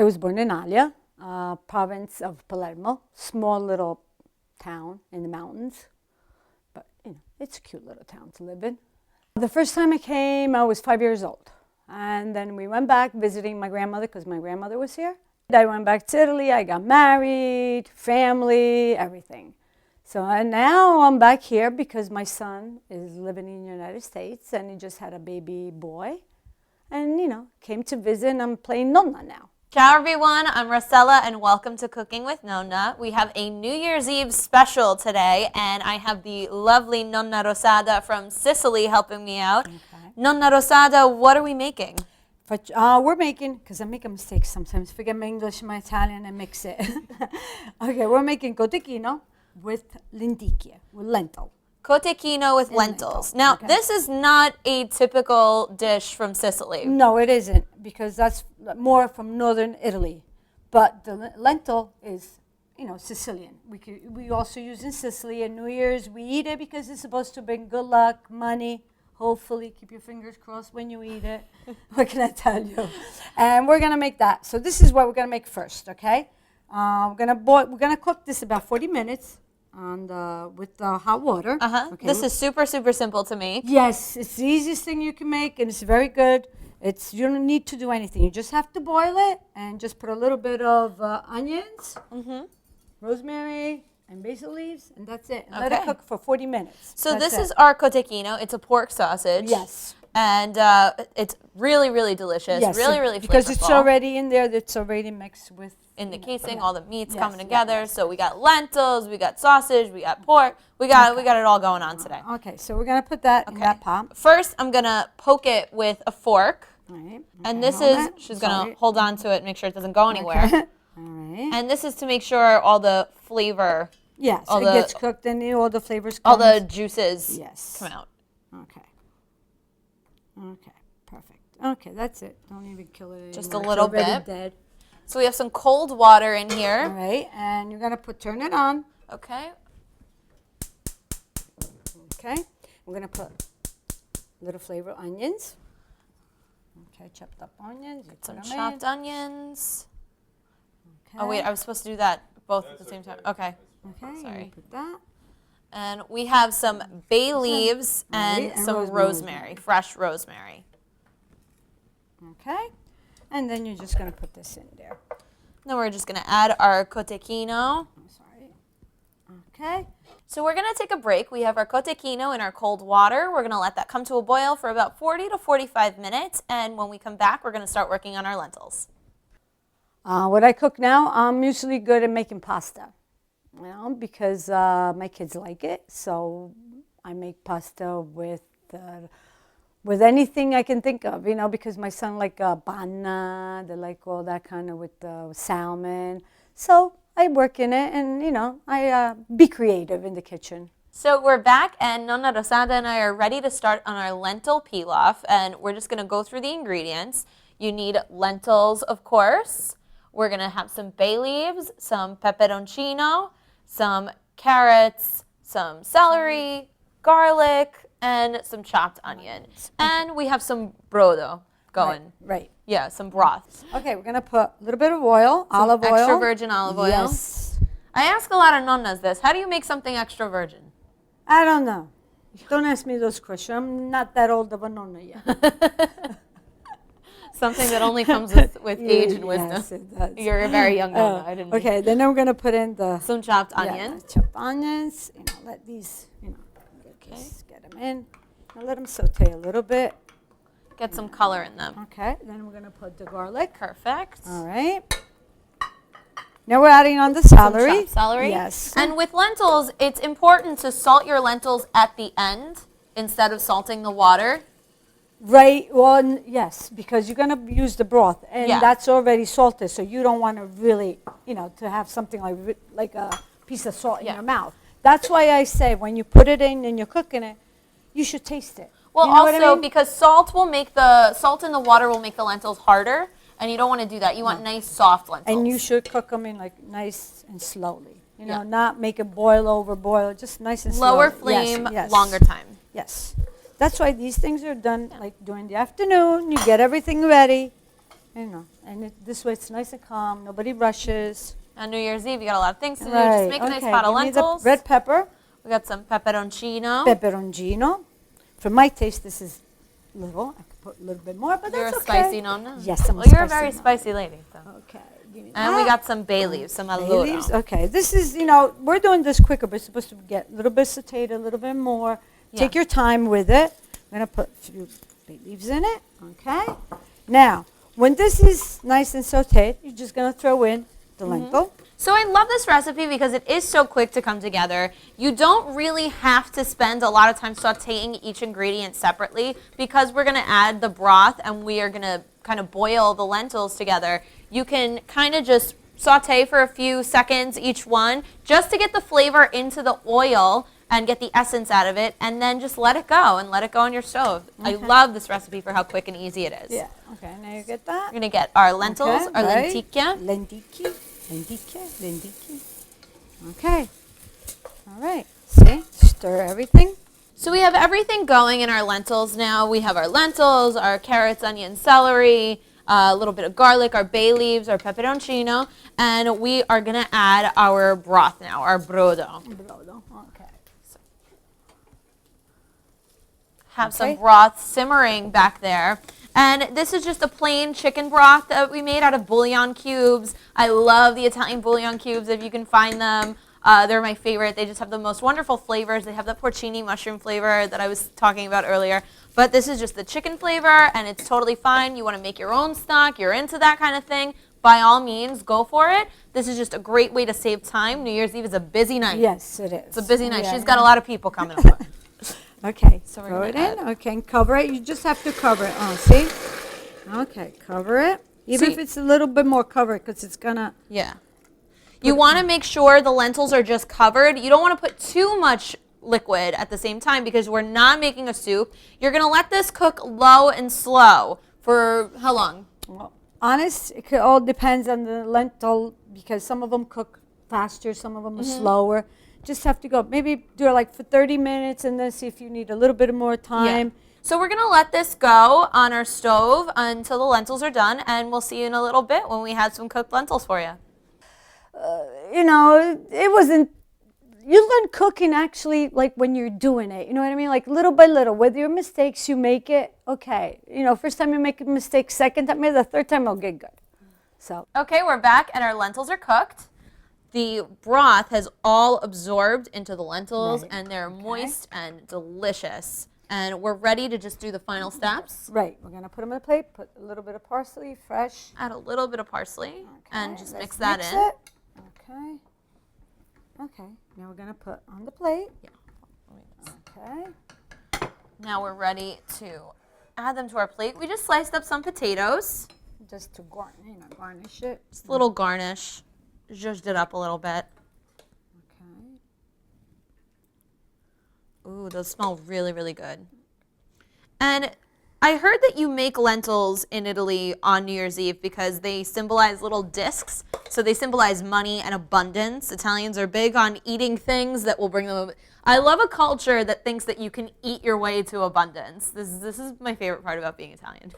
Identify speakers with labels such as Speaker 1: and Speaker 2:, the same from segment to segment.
Speaker 1: was born in Alia, province of Palermo, small little town in the mountains. But, it's a cute little town to live in. The first time I came, I was 5 years old. And then we went back visiting my grandmother because my grandmother was here. I went back to Italy. I got married, family, everything. So now I'm back here because my son is living in the United States and he just had a baby boy. And, came to visit and I'm playing Nonna now.
Speaker 2: Ciao everyone, I'm Rossella and welcome to Cooking with Nonna. We have a New Year's Eve special today and I have the lovely Nonna Rosada from Sicily helping me out. Okay. Nonna Rosada, what are we making?
Speaker 1: We're making, because I make a mistake sometimes, forget my English and my Italian and mix it. Okay, we're making cotechino with lenticchie, with lentil.
Speaker 2: Cotechino with lentils. Now, this is not a typical dish from Sicily.
Speaker 1: No, it isn't, because that's more from northern Italy. But the lentil is, Sicilian. We also use in Sicily at New Year's. We eat it because it's supposed to bring good luck, money. Hopefully, keep your fingers crossed when you eat it. What can I tell you? And we're gonna make that. So this is what we're gonna make first, okay? We're gonna cook this about 40 minutes with hot water.
Speaker 2: Okay. This is super, super simple to make.
Speaker 1: Yes, it's the easiest thing you can make, and it's very good. You don't need to do anything. You just have to boil it and just put a little bit of onions, rosemary, and basil leaves, and that's it. And let it cook for 40 minutes.
Speaker 2: So this is our cotechino. It's a pork sausage.
Speaker 1: Yes.
Speaker 2: And it's really, really delicious.
Speaker 1: Yes,
Speaker 2: really, really flavorful.
Speaker 1: because it's already in there. It's already mixed with...
Speaker 2: In the casing, all the meats coming together. Yes. So we got lentils, we got sausage, we got pork. We got it all going on today.
Speaker 1: Okay, so we're going to put that in that pot.
Speaker 2: First, I'm going to poke it with a fork.
Speaker 1: All right.
Speaker 2: And this is, she's going to hold on to it, make sure it doesn't go anywhere.
Speaker 1: Okay. All right.
Speaker 2: And this is to make sure all the flavor...
Speaker 1: Yes, it gets cooked and all the flavors come.
Speaker 2: All the juices come out.
Speaker 1: Okay. Okay, perfect. Okay, that's it. Don't even kill it anymore.
Speaker 2: Just a little bit.
Speaker 1: Dead.
Speaker 2: So we have some cold water in here.
Speaker 1: All right, and you're going to turn it on.
Speaker 2: Okay.
Speaker 1: Okay, we're going to put little flavor onions. Okay, chopped up onions.
Speaker 2: Some chopped onions.
Speaker 1: Okay.
Speaker 2: Oh, wait, I was supposed to do that both at the same time. Okay.
Speaker 1: Okay,
Speaker 2: sorry.
Speaker 1: Put that.
Speaker 2: And we have some bay leaves and some rosemary, fresh rosemary.
Speaker 1: Okay. And then you're just going to put this in there.
Speaker 2: Then we're just going to add our cotechino.
Speaker 1: I'm sorry. Okay.
Speaker 2: So we're going to take a break. We have our cotechino in our cold water. We're going to let that come to a boil for about 40 to 45 minutes. And when we come back, we're going to start working on our lentils.
Speaker 1: What I cook now, I'm usually good at making pasta. Because my kids like it, so I make pasta with anything I can think of, because my son like panna, they like all that kind of with salmon. So I work in it and, I be creative in the kitchen.
Speaker 2: So we're back and Nonna Rosada and I are ready to start on our lentil pilaf, and we're just going to go through the ingredients. You need lentils, of course. We're going to have some bay leaves, some peperoncino, some carrots, some celery, garlic, and some chopped onion. And we have some brodo going.
Speaker 1: Right.
Speaker 2: Yeah, some broth.
Speaker 1: Okay, we're going to put a little bit of oil, olive oil.
Speaker 2: Extra virgin olive oil.
Speaker 1: Yes.
Speaker 2: I ask a lot of nonnas this. How do you make something extra virgin?
Speaker 1: I don't know. Don't ask me those questions. I'm not that old of a nonna yet.
Speaker 2: Something that only comes with age and wisdom.
Speaker 1: Yes, it does.
Speaker 2: You're a very young nonna. I didn't.
Speaker 1: Okay, then we're going to put in
Speaker 2: some chopped onion.
Speaker 1: Chopped onions. Let these, get them in. Let them saute a little bit.
Speaker 2: Get some color in them.
Speaker 1: Okay, then we're going to put the garlic.
Speaker 2: Perfect.
Speaker 1: All right. Now we're adding on the celery.
Speaker 2: Some chopped celery.
Speaker 1: Yes.
Speaker 2: And with lentils, it's important to salt your lentils at the end instead of salting the water.
Speaker 1: Right, well, yes, because you're going to use the broth, and that's already salted, so you don't want to really, to have something like a piece of salt in your mouth. That's why I say when you put it in and you're cooking it, you should taste it.
Speaker 2: Well, also because salt in the water will make the lentils harder, and you don't want to do that. You want nice, soft lentils.
Speaker 1: And you should cook them in nice and slowly. Not make it boil, just nice and slowly.
Speaker 2: Lower flame, longer time.
Speaker 1: Yes. That's why these things are done during the afternoon. You get everything ready, you know, and this way it's nice and calm. Nobody rushes.
Speaker 2: On New Year's Eve, you got a lot of things to do.
Speaker 1: Right.
Speaker 2: Just make a nice
Speaker 1: Okay,
Speaker 2: pot of
Speaker 1: give me the
Speaker 2: lentils.
Speaker 1: red pepper,
Speaker 2: We got some pepperoncino.
Speaker 1: pepperoncino. For my taste, this is little. I could put a little bit more, but
Speaker 2: You're
Speaker 1: that's
Speaker 2: a
Speaker 1: okay.
Speaker 2: spicy nonna?
Speaker 1: Yes, I'm
Speaker 2: Well, you're a very
Speaker 1: nonna.
Speaker 2: spicy lady. So.
Speaker 1: Okay. Give me
Speaker 2: And we
Speaker 1: that.
Speaker 2: got some bay leaves, some
Speaker 1: Bay
Speaker 2: alloro.
Speaker 1: leaves. Okay, this is, you know, we're doing this quicker, but it's supposed to get a little bit sauteed, a little bit more.
Speaker 2: Yeah.
Speaker 1: Take your time with it. I'm going to put a few bay leaves in it, okay? Now, when this is nice and sauteed, you're just going to throw in the lentil.
Speaker 2: So I love this recipe because it is so quick to come together. You don't really have to spend a lot of time sauteing each ingredient separately because we're going to add the broth and we are going to kind of boil the lentils together. You can kind of just saute for a few seconds each one just to get the flavor into the oil and get the essence out of it, and then just let it go and let it go on your stove. I love this recipe for how quick and easy it is.
Speaker 1: Yeah, okay, now you get that.
Speaker 2: We're going to get our lentils,
Speaker 1: Okay,
Speaker 2: our
Speaker 1: right.
Speaker 2: lenticchia.
Speaker 1: Lenticchia. Okay. All right. See? Stir everything.
Speaker 2: So we have everything going in our lentils now. We have our lentils, our carrots, onions, celery, a little bit of garlic, our bay leaves, our pepperoncino, and we are going to add our broth now, our brodo.
Speaker 1: Okay.
Speaker 2: Have some
Speaker 1: Okay.
Speaker 2: broth simmering back there. And this is just a plain chicken broth that we made out of bouillon cubes. I love the Italian bouillon cubes if you can find them. They're my favorite. They just have the most wonderful flavors. They have the porcini mushroom flavor that I was talking about earlier. But this is just the chicken flavor, and it's totally fine. You want to make your own stock. You're into that kind of thing. By all means, go for it. This is just a great way to save time. New Year's Eve is a busy night.
Speaker 1: Yes, it is.
Speaker 2: It's a busy night.
Speaker 1: Yeah,
Speaker 2: She's got a lot of people coming over.
Speaker 1: Okay,
Speaker 2: So we're
Speaker 1: throw it
Speaker 2: gonna
Speaker 1: in. Okay, and cover it. You just have to cover it. Oh, see? Okay, cover it. Even
Speaker 2: See-
Speaker 1: if it's a little bit more covered, because it's gonna.
Speaker 2: Yeah. You want to make sure the lentils are just covered. You don't want to put too much liquid at the same time because we're not making a soup. You're going to let this cook low and slow for how long?
Speaker 1: Well, honest, it all depends on the lentil because some of them cook faster, some of them are slower. Just have to go. Maybe do it like for 30 minutes and then see if you need a little bit more time.
Speaker 2: So we're going to let this go on our stove until the lentils are done, and we'll see you in a little bit when we have some cooked lentils for you.
Speaker 1: You know, it wasn't. You learn cooking actually like when you're doing it. You know what I mean? Like little by little. With your mistakes, you make it. Okay. You know, first time you make a mistake, second time, maybe the third time it'll get good. So.
Speaker 2: Okay, we're back, and our lentils are cooked. The broth has all absorbed into the lentils,
Speaker 1: Right.
Speaker 2: and they're moist and delicious. And we're ready to just do the final steps.
Speaker 1: Right. We're gonna put them on a plate. Put a little bit of parsley, fresh.
Speaker 2: Add a little bit of parsley and
Speaker 1: Okay,
Speaker 2: just
Speaker 1: let's
Speaker 2: mix that
Speaker 1: mix
Speaker 2: in.
Speaker 1: it. Okay. Okay. Now we're gonna put on the plate. Okay.
Speaker 2: Now we're ready to add them to our plate. We just sliced up some potatoes.
Speaker 1: Just to garnish it.
Speaker 2: Just a little garnish. Zhuzhed it up a little bit.
Speaker 1: Okay.
Speaker 2: Ooh, those smell really, really good. And I heard that you make lentils in Italy on New Year's Eve because they symbolize little discs. So they symbolize money and abundance. Italians are big on eating things that will bring them. I love a culture that thinks that you can eat your way to abundance. This is my favorite part about being Italian.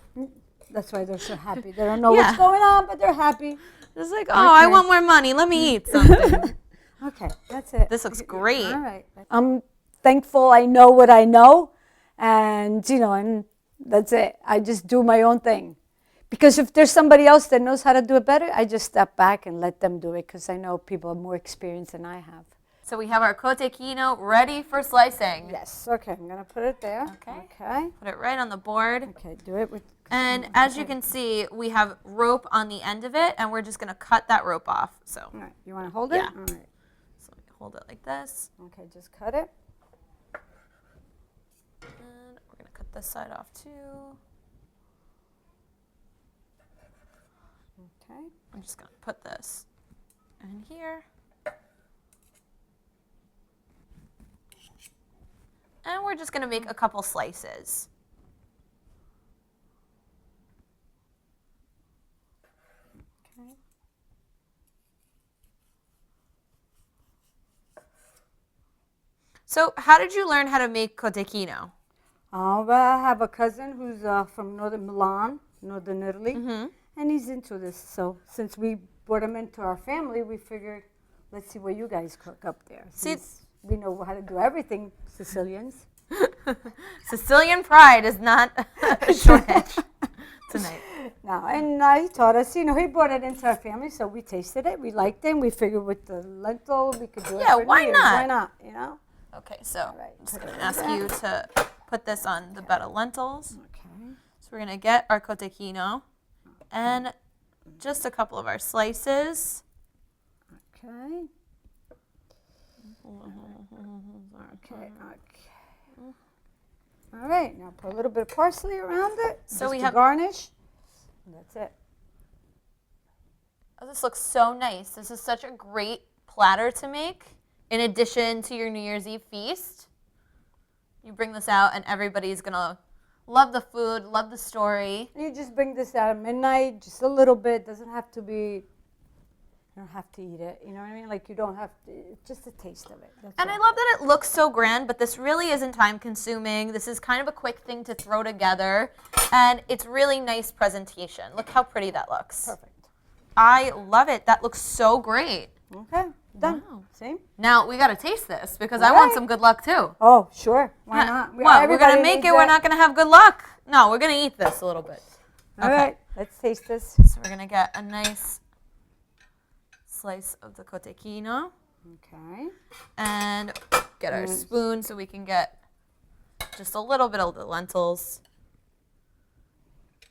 Speaker 1: That's why they're so happy. They don't know
Speaker 2: Yeah.
Speaker 1: what's going on, but they're happy.
Speaker 2: It's like, oh, I
Speaker 1: Okay.
Speaker 2: want more money. Let me eat something.
Speaker 1: Okay, that's it.
Speaker 2: This looks great.
Speaker 1: All right. I'm thankful I know what I know, and and that's it. I just do my own thing. Because if there's somebody else that knows how to do it better, I just step back and let them do it because I know people have more experience than I have.
Speaker 2: So we have our cotechino ready for slicing.
Speaker 1: Yes. Okay, I'm going to put it there.
Speaker 2: Okay.
Speaker 1: Okay.
Speaker 2: Put it right on the board.
Speaker 1: Okay, do it with...
Speaker 2: And as you can see, we have rope on the end of it, and we're just going to cut that rope off. So,
Speaker 1: All right, you want to hold it?
Speaker 2: Yeah.
Speaker 1: All right.
Speaker 2: so let me hold it like this.
Speaker 1: Okay, just cut it.
Speaker 2: And we're going to cut this side off too.
Speaker 1: Okay.
Speaker 2: I'm just going to put this in here. And we're just going to make a couple slices.
Speaker 1: Okay.
Speaker 2: So how did you learn how to make cotechino?
Speaker 1: I have a cousin who's from northern Milan, northern Italy, And he's into this. So since we brought him into our family, we figured, let's see what you guys cook up there. Since we know how to do everything, Sicilians.
Speaker 2: Sicilian pride is not a shortage tonight.
Speaker 1: No, and he taught us, he brought it into our family, so we tasted it. We liked it. We figured with the lentil, we could do it for
Speaker 2: why
Speaker 1: New Year's.
Speaker 2: not?
Speaker 1: Why not,
Speaker 2: Okay, so
Speaker 1: right,
Speaker 2: I'm just
Speaker 1: put
Speaker 2: going
Speaker 1: it
Speaker 2: to ask
Speaker 1: in
Speaker 2: you to put this on the bed of lentils.
Speaker 1: Okay.
Speaker 2: So we're going to get our cotechino and just a couple of our slices.
Speaker 1: Okay. Okay. All right, now put a little bit of parsley around it.
Speaker 2: So
Speaker 1: just
Speaker 2: we
Speaker 1: to
Speaker 2: have
Speaker 1: garnish. And that's it.
Speaker 2: Oh, this looks so nice. This is such a great platter to make. In addition to your New Year's Eve feast, you bring this out and everybody's going to love the food, love the story.
Speaker 1: You just bring this out at midnight, just a little bit. Doesn't have to be, you don't have to eat it. You know what I mean? Like you don't have to, just a taste of it. That's
Speaker 2: And
Speaker 1: all.
Speaker 2: I love that it looks so grand, but this really isn't time consuming. This is kind of a quick thing to throw together. And it's really nice presentation. Look how pretty that looks.
Speaker 1: Perfect.
Speaker 2: I love it. That looks so great.
Speaker 1: Okay, done.
Speaker 2: Wow.
Speaker 1: See?
Speaker 2: Now we got to taste this because I want
Speaker 1: Right.
Speaker 2: some good luck too.
Speaker 1: Oh, sure. Why not?
Speaker 2: What? We're going
Speaker 1: Everybody
Speaker 2: to make
Speaker 1: needs
Speaker 2: it. We're
Speaker 1: that.
Speaker 2: not going to have good luck. No, we're going to eat this a little bit.
Speaker 1: All right, let's taste this.
Speaker 2: So we're going to get a nice slice of the cotechino
Speaker 1: Okay.
Speaker 2: and get our spoon so we can get just a little bit of the lentils.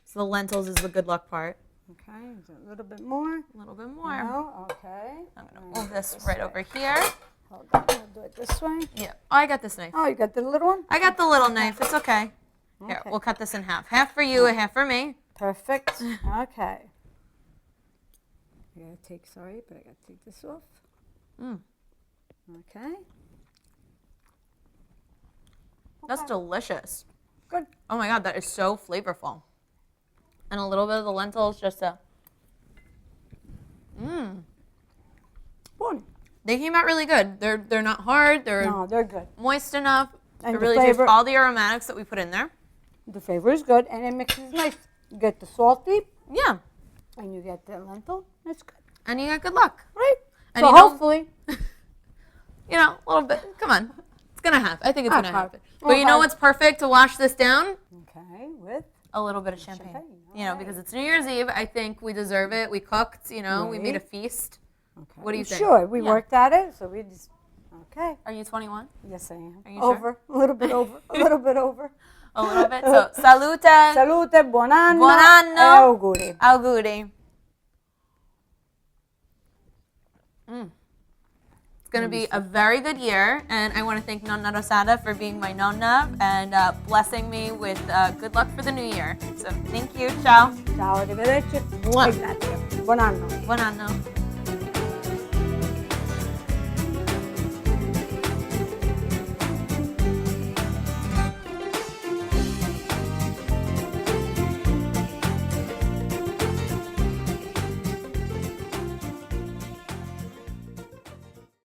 Speaker 2: So the lentils is the good luck part.
Speaker 1: Okay, a little bit more.
Speaker 2: A little bit more.
Speaker 1: No, okay.
Speaker 2: I'm going to move this right over here.
Speaker 1: Hold on, I'll do it this way.
Speaker 2: Yeah. Oh, I got this knife.
Speaker 1: Oh, you got the little one?
Speaker 2: I got the little knife. It's okay. Here,
Speaker 1: Okay.
Speaker 2: we'll cut this in half. Half for you, half for me.
Speaker 1: Perfect. Okay. I gotta take, sorry, but I gotta take this off.
Speaker 2: Mm.
Speaker 1: Okay.
Speaker 2: That's delicious.
Speaker 1: Good.
Speaker 2: Oh my God, that is so flavorful. And a little bit of the lentils just to...
Speaker 1: One.
Speaker 2: They came out really good. They're not hard. They're
Speaker 1: No, they're good.
Speaker 2: moist enough.
Speaker 1: And
Speaker 2: It
Speaker 1: the
Speaker 2: really tastes
Speaker 1: flavor-
Speaker 2: all the aromatics that we put in there.
Speaker 1: The flavor is good, and it mixes nice. You get the salty,
Speaker 2: Yeah.
Speaker 1: and you get the lentil. It's good.
Speaker 2: And you got good luck.
Speaker 1: Right?
Speaker 2: And
Speaker 1: So
Speaker 2: you know-
Speaker 1: hopefully,
Speaker 2: A little bit. Come on. It's going to happen. I think it's going to
Speaker 1: Okay.
Speaker 2: happen. But you know
Speaker 1: Okay.
Speaker 2: what's perfect to wash this down?
Speaker 1: okay, with
Speaker 2: A little bit of champagne.
Speaker 1: Champagne,
Speaker 2: Because it's New Year's Eve. I think we deserve it. We cooked, we made a
Speaker 1: Right.
Speaker 2: feast.
Speaker 1: okay.
Speaker 2: What do you think?
Speaker 1: Sure, we
Speaker 2: Yeah.
Speaker 1: worked at it, so we just okay.
Speaker 2: Are you 21?
Speaker 1: Yes, I am.
Speaker 2: Are you sure?
Speaker 1: Over, a little bit over, a little bit over.
Speaker 2: A little bit. So, salute.
Speaker 1: Salute, buon anno,
Speaker 2: Buon anno.
Speaker 1: e auguri.
Speaker 2: Auguri. It's going to be a very good year, and I want to thank Nonna Rosada for being my nonna and blessing me with good luck for the new year. So thank you. Ciao.
Speaker 1: Ciao, arrivederci.
Speaker 2: Mua.
Speaker 1: E grazie. Buon anno.
Speaker 2: Buon anno.